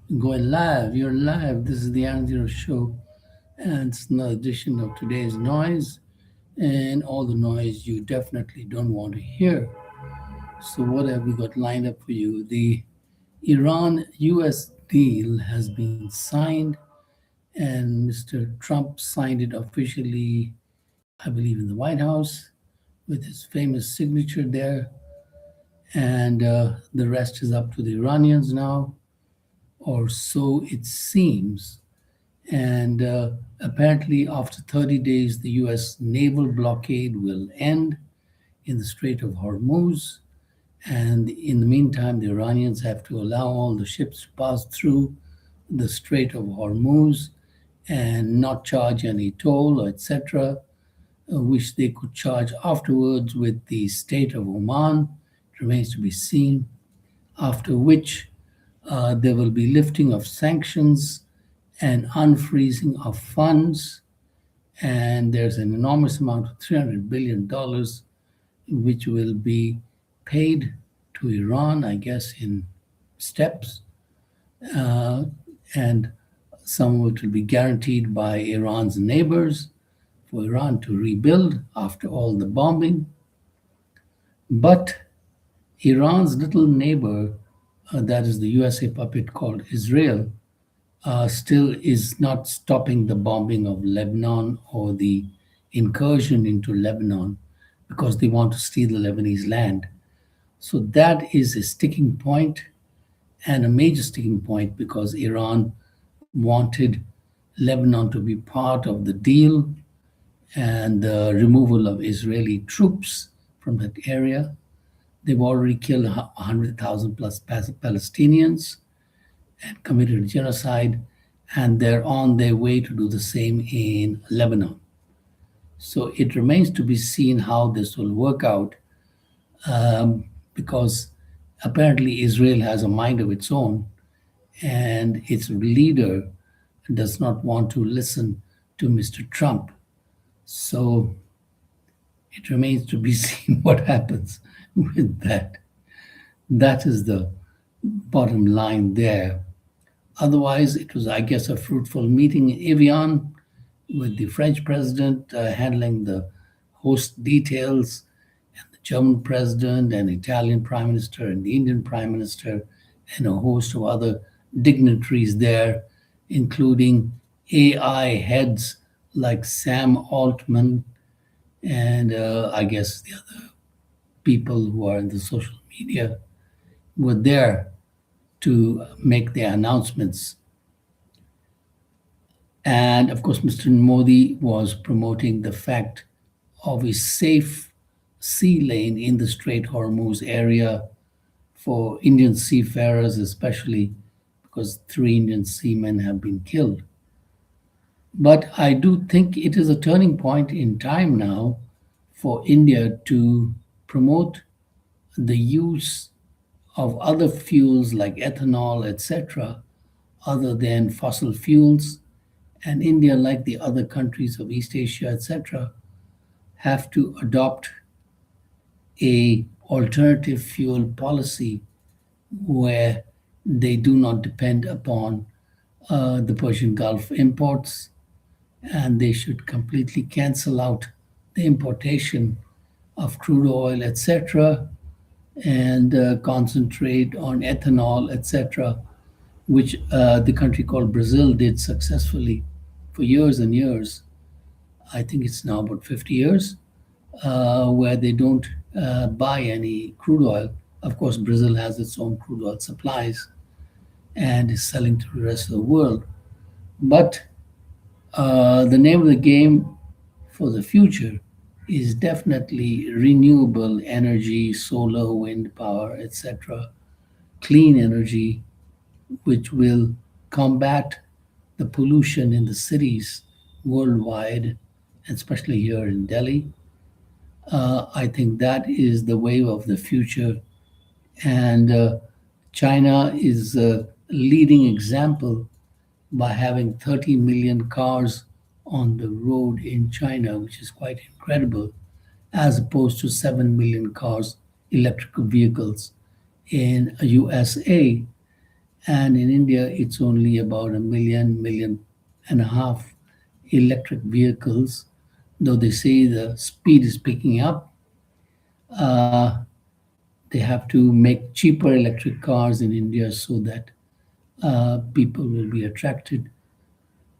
Going live, you're live. This is the aaronzero show, and it's another edition of today's noise, and all the noise you definitely don't want to hear. So, what have we got lined up for you? The Iran US deal has been signed, and Mr. Trump signed it officially, I believe, in the White House with his famous signature there, and the rest is up to the Iranians now, or so it seems. And apparently, after 30 days, the US naval blockade will end in the Strait of Hormuz. And in the meantime, the Iranians have to allow all the ships to pass through the Strait of Hormuz and not charge any toll, etc., which they could charge afterwards with the state of Oman. It remains to be seen. After which, there will be lifting of sanctions and unfreezing of funds. And there's an enormous amount of $300 billion which will be paid to Iran, I guess, in steps. Uh, and some of it will be guaranteed by Iran's neighbors for Iran to rebuild after all the bombing. But Iran's little neighbor, that is the USA puppet called Israel, still is not stopping the bombing of Lebanon or the incursion into Lebanon because they want to steal the Lebanese land. So that is a sticking point and a major sticking point because Iran wanted Lebanon to be part of the deal and the removal of Israeli troops from that area. They've already killed 100,000 plus Palestinians and committed genocide, and they're on their way to do the same in Lebanon. So it remains to be seen how this will work out because apparently Israel has a mind of its own, and its leader does not want to listen to Mr. Trump. So it remains to be seen what happens with that. That is the bottom line there. Otherwise, it was, I guess, a fruitful meeting in Evian with the French president handling the host details, and the German president, and Italian prime minister, and the Indian prime minister, and a host of other dignitaries there, including AI heads like Sam Altman, and I guess the other people who are in the social media were there to make their announcements. And of course, Mr. Modi was promoting the fact of a safe sea lane in the Strait Hormuz area for Indian seafarers, especially because 3 Indian seamen have been killed. But I do think it is a turning point in time now for India to promote the use of other fuels like ethanol, etc., other than fossil fuels. And India, like the other countries of East Asia, etc., have to adopt a alternative fuel policy where they do not depend upon the Persian Gulf imports, and they should completely cancel out the importation of crude oil, etc., and concentrate on ethanol, etc., which the country called Brazil did successfully for years and years. I think it's now about 50 years, where they don't buy any crude oil. Of course, Brazil has its own crude oil supplies and is selling to the rest of the world. But the name of the game for the future is definitely renewable energy, solar, wind power, etc., clean energy, which will combat the pollution in the cities worldwide, especially here in Delhi. I think that is the wave of the future. And China is a leading example by having 30 million cars on the road in China, which is quite incredible, as opposed to 7 million cars, electrical vehicles in USA. And in India, it's only about a million and a half electric vehicles, though they say the speed is picking up. Uh, they have to make cheaper electric cars in India so that people will be attracted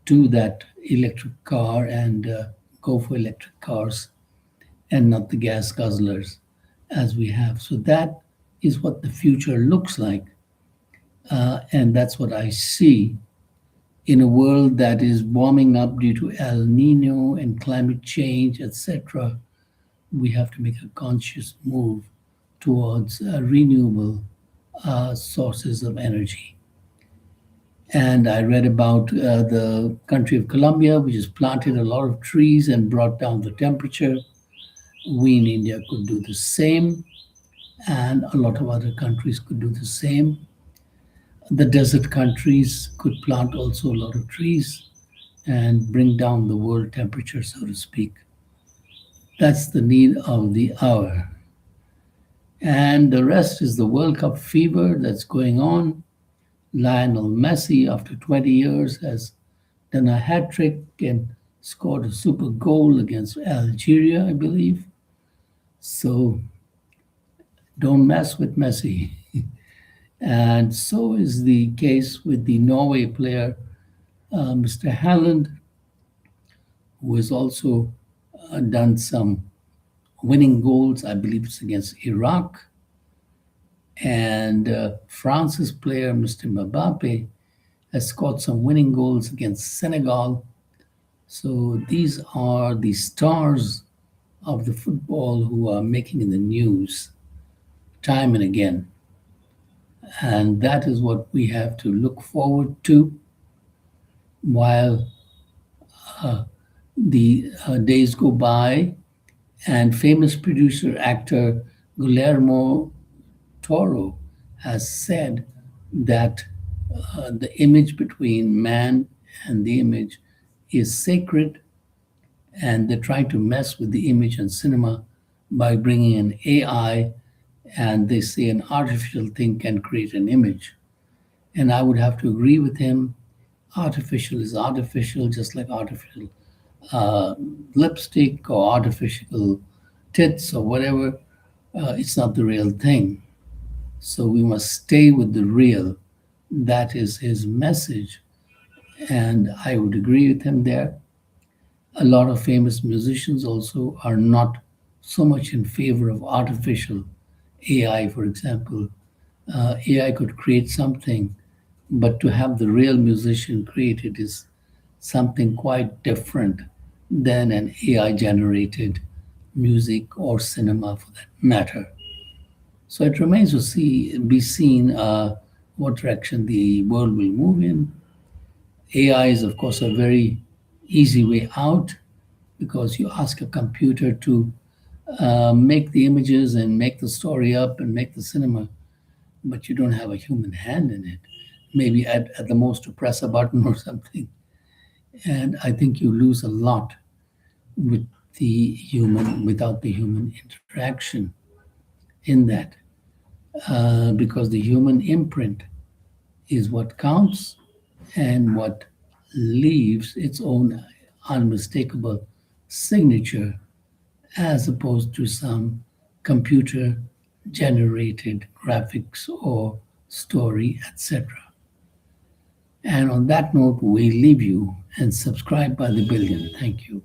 to that electric car and go for electric cars and not the gas guzzlers as we have. So that is what the future looks like. And that's what I see in a world that is warming up due to El Nino and climate change, etc. We have to make a conscious move towards renewable sources of energy. And I read about the country of Colombia, which has planted a lot of trees and brought down the temperature. We in India could do the same, and a lot of other countries could do the same. The desert countries could plant also a lot of trees and bring down the world temperature, so to speak. That's the need of the hour. And the rest is the World Cup fever that's going on. Lionel Messi, after 20 years, has done a hat trick and scored a super goal against Algeria, I believe. So don't mess with Messi. And so is the case with the Norway player, Mr. Haaland, who has also done some winning goals. I believe it's against Iraq. And France's player, Mr. Mbappe, has scored some winning goals against Senegal. So these are the stars of the football who are making the news time and again. And that is what we have to look forward to while the days go by. And famous producer actor Guillermo Toro has said that the image between man and the image is sacred, and they're trying to mess with the image in cinema by bringing an AI, and they say an artificial thing can create an image. And I would have to agree with him. Artificial is artificial, just like artificial uh, lipstick or artificial tits or whatever. It's not the real thing. So we must stay with the real. That is his message. And I would agree with him there. A lot of famous musicians also are not so much in favor of artificial AI, for example. AI could create something, but to have the real musician create it is something quite different than an AI generated music or cinema for that matter. So it remains to be seen what direction the world will move in. AI is, of course, a very easy way out because you ask a computer to make the images and make the story up and make the cinema, but you don't have a human hand in it. Maybe at the most to press a button or something. And I think you lose a lot with the human, without the human interaction in that, because the human imprint is what counts and what leaves its own unmistakable signature as opposed to some computer generated graphics or story, etc. And on that note, we leave you and subscribe by the billion. Thank you.